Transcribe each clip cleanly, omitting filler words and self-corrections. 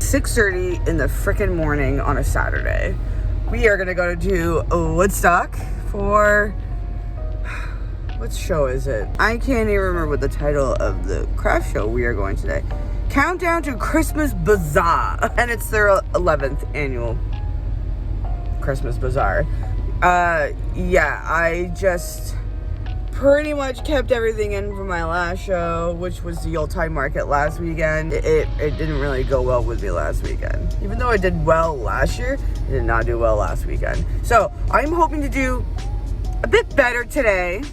6:30 in the frickin' morning on a Saturday. We are gonna go to Woodstock for, what show is it? I can't even remember what the title of the craft show we are going today. Countdown to Christmas Bazaar. And it's their 11th annual Christmas Bazaar. Yeah, I just pretty much kept everything in from my last show, which was the Yuletide Market last weekend. It didn't really go well with me last weekend. Even though I did well last year, I did not do well last weekend. So I'm hoping to do a bit better today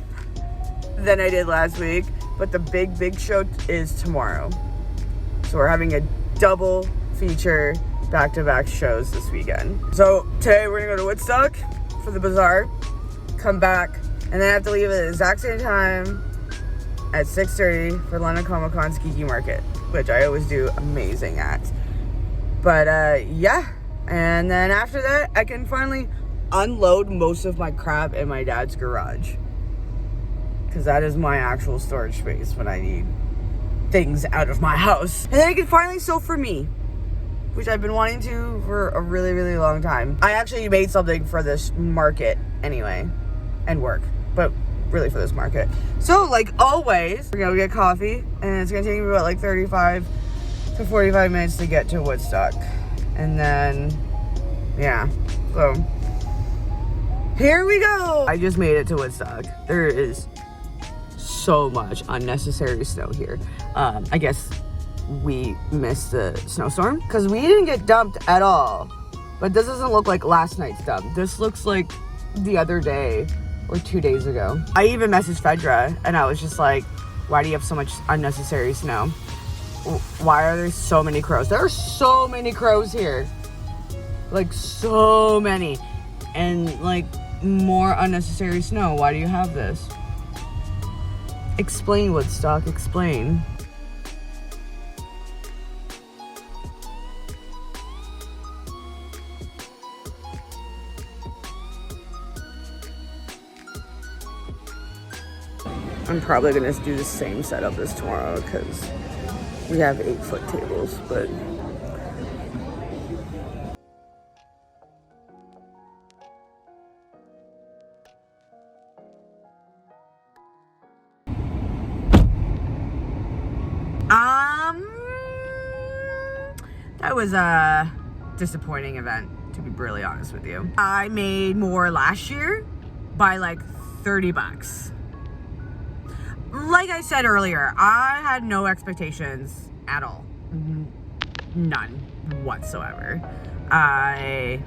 than I did last week, but the big show is tomorrow. So we're having a double feature back-to-back shows this weekend. So today we're gonna go to Woodstock for the Bazaar, come back, and then I have to leave at the exact same time at 6:30 for London Comic Con's Geeky Market, which I always do amazing at. But yeah, and then after that, I can finally unload most of my crap in my dad's garage, because that is my actual storage space when I need things out of my house. And then I can finally sew for me, which I've been wanting to for a really long time. I actually made something for this market anyway, and work, but really for this market. So like always, we're gonna get coffee, and it's gonna take me about like 35 to 45 minutes to get to Woodstock. And then, yeah, so here we go. I just made it to Woodstock. There is so much unnecessary snow here. I guess we missed the snowstorm because we didn't get dumped at all. But this doesn't look like last night's dump. This looks like the other day or 2 days ago. I even messaged Fedra and I was just like, why do you have so much unnecessary snow? Why are there so many crows? There are so many crows here. Like so many. And like more unnecessary snow. Why do you have this? Explain, Woodstock, explain. I'm probably gonna do the same setup as tomorrow because we have 8-foot tables, but that was a disappointing event, to be brutally honest with you. I made more last year by like $30. Like I said earlier, I had no expectations at all. None whatsoever. I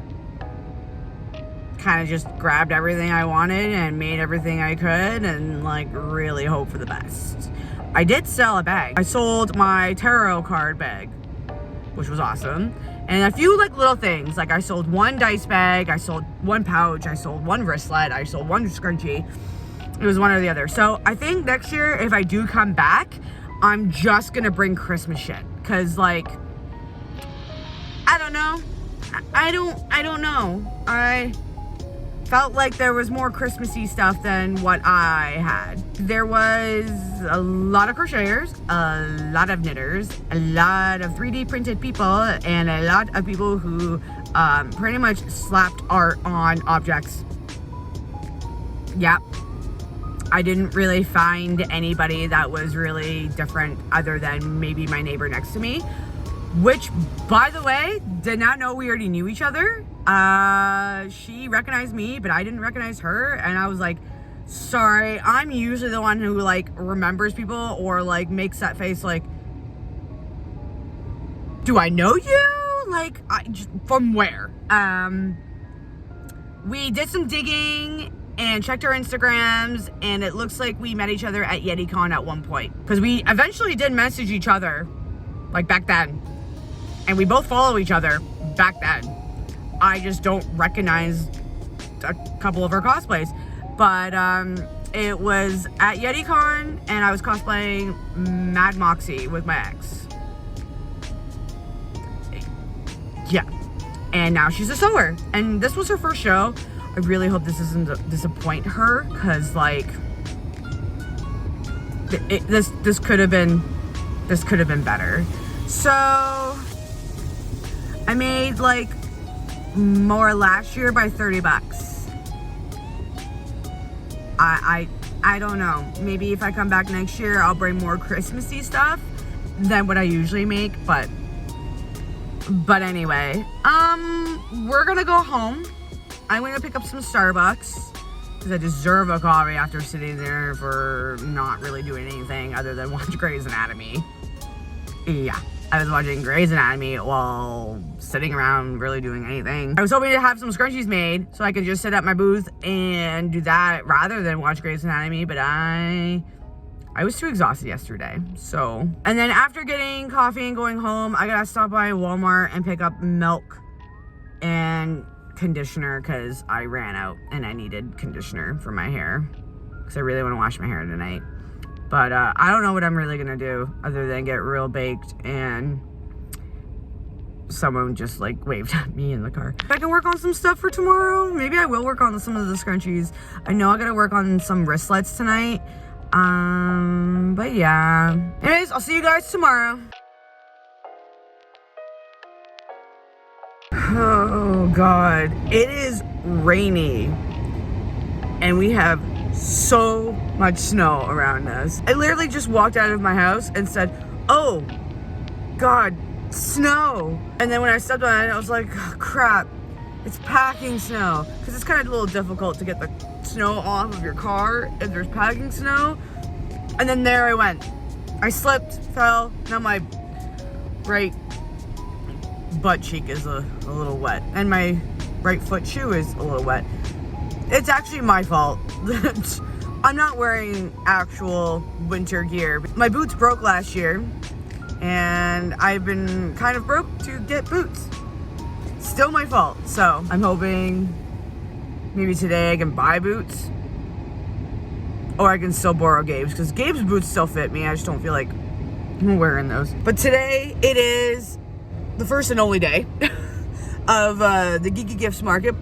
kind of just grabbed everything I wanted and made everything I could and like really hope for the best. I did sell a bag. I sold my tarot card bag, which was awesome. And a few like little things, like I sold one dice bag, I sold one pouch, I sold one wristlet, I sold one scrunchie. It was one or the other. So I think next year, if I do come back, I'm just gonna bring Christmas shit. Cause like, I don't know. I don't know. I felt like there was more Christmassy stuff than what I had. There was a lot of crocheters, a lot of knitters, a lot of 3D printed people, and a lot of people who pretty much slapped art on objects. Yep. I didn't really find anybody that was really different other than maybe my neighbor next to me, which, by the way, did not know we already knew each other. She recognized me, but I didn't recognize her, and I was like, sorry, I'm usually the one who like remembers people or like makes that face like, do I know you? Like, from where? We did some digging and checked our Instagrams, and it looks like we met each other at YetiCon at one point. Because we eventually did message each other, like back then. And we both follow each other back then. I just don't recognize a couple of her cosplays. But it was at YetiCon, and I was cosplaying Mad Moxie with my ex. Yeah. And now she's a sewer. And this was her first show. I really hope this doesn't disappoint her, because like this could have been better. So I made like more last year by 30 bucks. I don't know. Maybe if I come back next year, I'll bring more Christmassy stuff than what I usually make, but anyway, we're gonna go home. I'm gonna pick up some Starbucks because I deserve a coffee after sitting there for not really doing anything other than watch Grey's Anatomy. Yeah, I was watching Grey's Anatomy while sitting around really doing anything. I was hoping to have some scrunchies made so I could just sit at my booth and do that rather than watch Grey's Anatomy, but I was too exhausted yesterday, so. And then after getting coffee and going home, I gotta stop by Walmart and pick up milk and conditioner because I ran out and I needed conditioner for my hair because I really want to wash my hair tonight. But I don't know what I'm really gonna do other than get real baked, and someone just like waved at me in the car. If I can work on some stuff for tomorrow, maybe I will work on some of the scrunchies. I know I gotta work on some wristlets tonight. But yeah. Anyways, I'll see you guys tomorrow. Oh God, it is rainy and we have so much snow around us. I literally just walked out of my house and said, oh God, snow. And then when I stepped on it, I was like, oh, crap, it's packing snow. Because it's kind of a little difficult to get the snow off of your car if there's packing snow. And then there I went. I slipped, fell, now my right butt cheek is a little wet. And my right foot shoe is a little wet. It's actually my fault. I'm not wearing actual winter gear. My boots broke last year, and I've been kind of broke to get boots. Still my fault. So I'm hoping maybe today I can buy boots, or I can still borrow Gabe's, because Gabe's boots still fit me. I just don't feel like wearing those. But today it is the first and only day of the Geeky Gifts Market,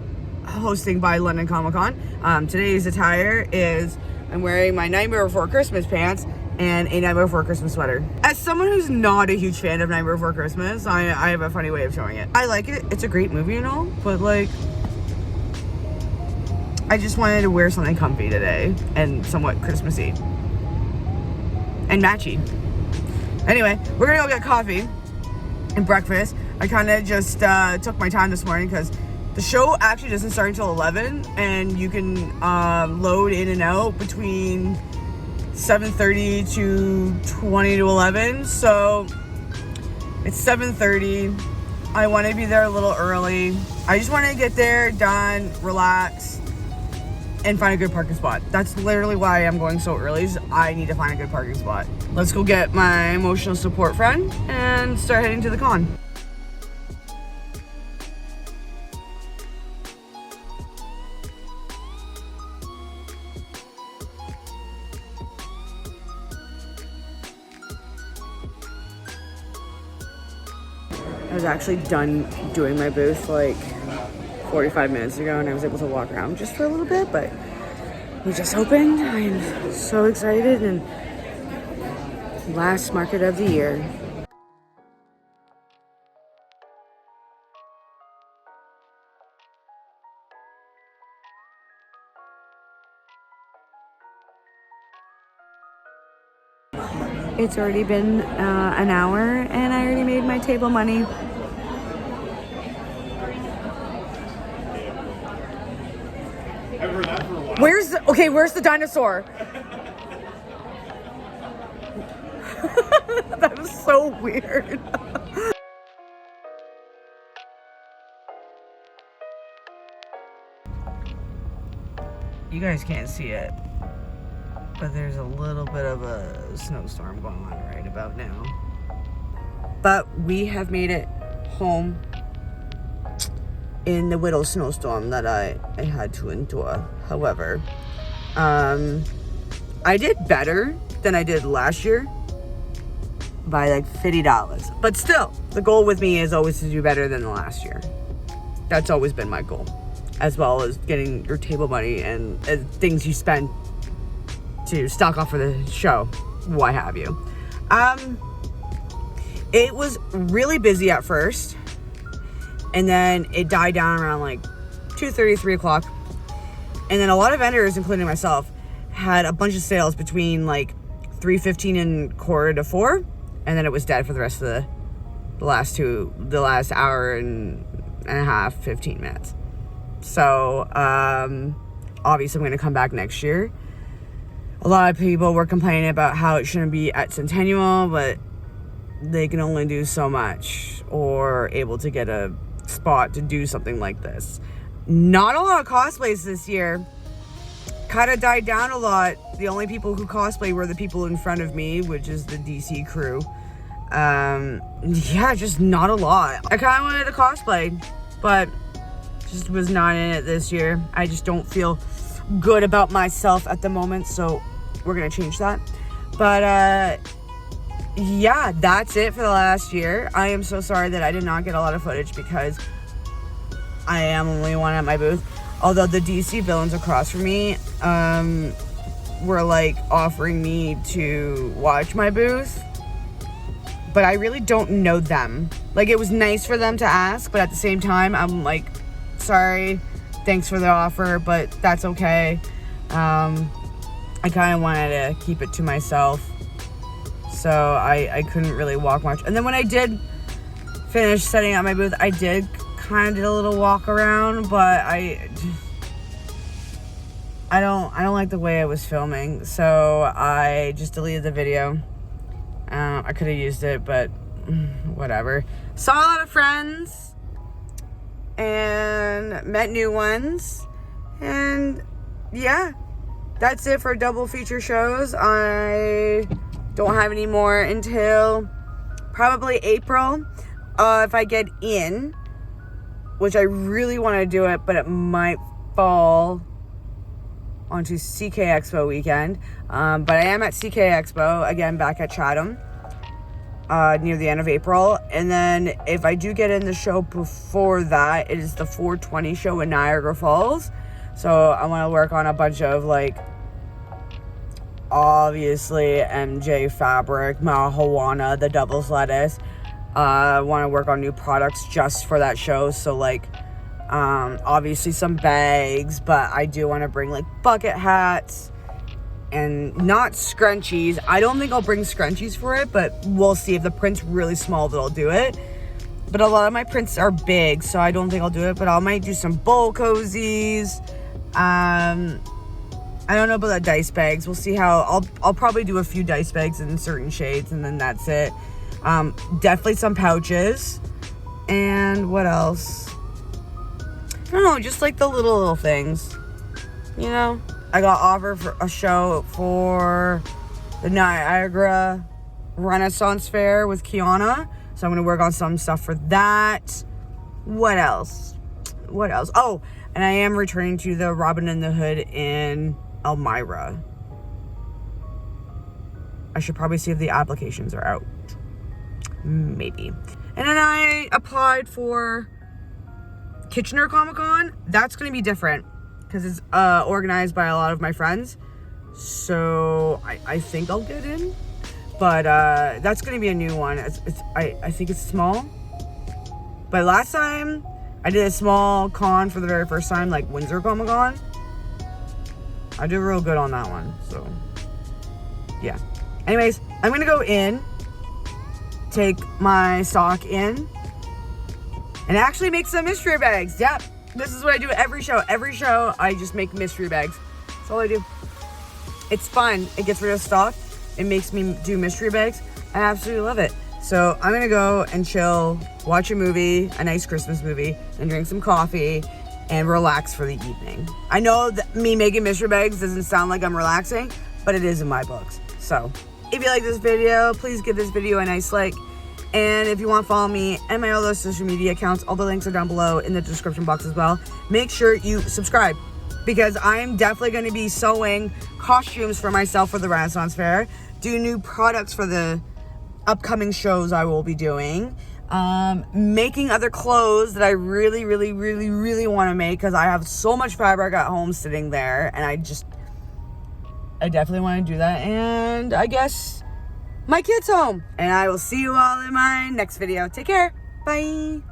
hosting by London Comic Con. Today's attire is I'm wearing my Nightmare Before Christmas pants and a Nightmare Before Christmas sweater. As someone who's not a huge fan of Nightmare Before Christmas, I have a funny way of showing it. I like it. It's a great movie and all, but like, I just wanted to wear something comfy today and somewhat Christmassy and matchy. Anyway, we're gonna go get coffee and breakfast. I kind of just took my time this morning because the show actually doesn't start until 11, and you can load in and out between 7:30 to 20 to 11. So it's 7:30. I want to be there a little early. I just want to get there, done, relax, and find a good parking spot. That's literally why I'm going so early, is I need to find a good parking spot. Let's go get my emotional support friend and start heading to the con. I was actually done doing my booth like 45 minutes ago, and I was able to walk around just for a little bit, but we just opened. I'm so excited, and last market of the year. It's already been an hour, and I already made my table money. Where's the dinosaur? That was so weird. You guys can't see it, but there's a little bit of a snowstorm going on right about now. But we have made it home in the little snowstorm that I had to endure. However, I did better than I did last year by like $50. But still, the goal with me is always to do better than the last year. That's always been my goal, as well as getting your table money and things you spend to stock off for the show, what have you. It was really busy at first, And then it died down around like 2:30, 3 o'clock. And then a lot of vendors, including myself, had a bunch of sales between like 3:15 and 3:45, and then it was dead for the rest of the last hour and a half, 15 minutes. So obviously I'm going to come back next year. A lot of people were complaining about how it shouldn't be at Centennial, but they can only do so much, or able to get a spot to do something like this. Not a lot of cosplays this year. Kind of died down a lot. The only people who cosplay were the people in front of me, which is the DC crew. Yeah, just not a lot. I kind of wanted to cosplay, but just was not in it this year. I just don't feel good about myself at the moment, so we're gonna change that. But yeah, that's it for the last year. I am so sorry that I did not get a lot of footage because I am only one at my booth. Although the DC villains across from me were like offering me to watch my booth, but I really don't know them. Like, it was nice for them to ask, but at the same time, I'm like, sorry, thanks for the offer, but that's okay. I kind of wanted to keep it to myself, so I couldn't really walk much. And then when I did finish setting up my booth, I did kind of did a little walk around, but I don't like the way I was filming, so I just deleted the video. I could have used it, but whatever. Saw a lot of friends and met new ones, and yeah, that's it for double feature shows. I don't have any more until probably April. If I get in, which I really want to do it, but it might fall onto CK Expo weekend. But I am at CK Expo, again, back at Chatham, near the end of April. And then if I do get in the show before that, it is the 420 show in Niagara Falls. So I want to work on a bunch of, like, obviously MJ fabric, marijuana, the devil's lettuce. I want to work on new products just for that show. So, like, obviously some bags, but I do want to bring, like, bucket hats and not scrunchies. I don't think I'll bring scrunchies for it, but we'll see. If the print's really small, then I'll do it. But a lot of my prints are big, so I don't think I'll do it, but I might do some bowl cozies. I don't know about the dice bags. We'll see how. I'll probably do a few dice bags in certain shades, and then that's it. Definitely some pouches. And what else? I don't know, just like the little things, you know? I got offered for a show for the Niagara Renaissance Fair with Kiana, so I'm going to work on some stuff for that. What else? Oh, and I am returning to the Robin in the Hood in Elmira. I should probably see if the applications are out. Maybe. And then I applied for Kitchener Comic-Con. That's going to be different because it's organized by a lot of my friends. So I think I'll get in. But that's going to be a new one. I think it's small. But last time I did a small con for the very first time, like Windsor Comic-Con. I did real good on that one. So yeah. Anyways, I'm going to go in, take my stock in, and actually make some mystery bags. Yep, this is what I do every show. Every show, I just make mystery bags. That's all I do. It's fun. It gets rid of stock. It makes me do mystery bags. I absolutely love it. So I'm gonna go and chill, watch a movie, a nice Christmas movie, and drink some coffee and relax for the evening. I know that me making mystery bags doesn't sound like I'm relaxing, but it is in my books. So if you like this video, please give this video a nice like. And if you want to follow me and my other social media accounts, all the links are down below in the description box as well. Make sure you subscribe, because I'm definitely going to be sewing costumes for myself for the Renaissance Fair, do new products for the upcoming shows I will be doing, making other clothes that I really, really, really, really want to make, because I have so much fabric at home sitting there, and I definitely want to do that. And I guess my kid's home, and I will see you all in my next video. Take care. Bye.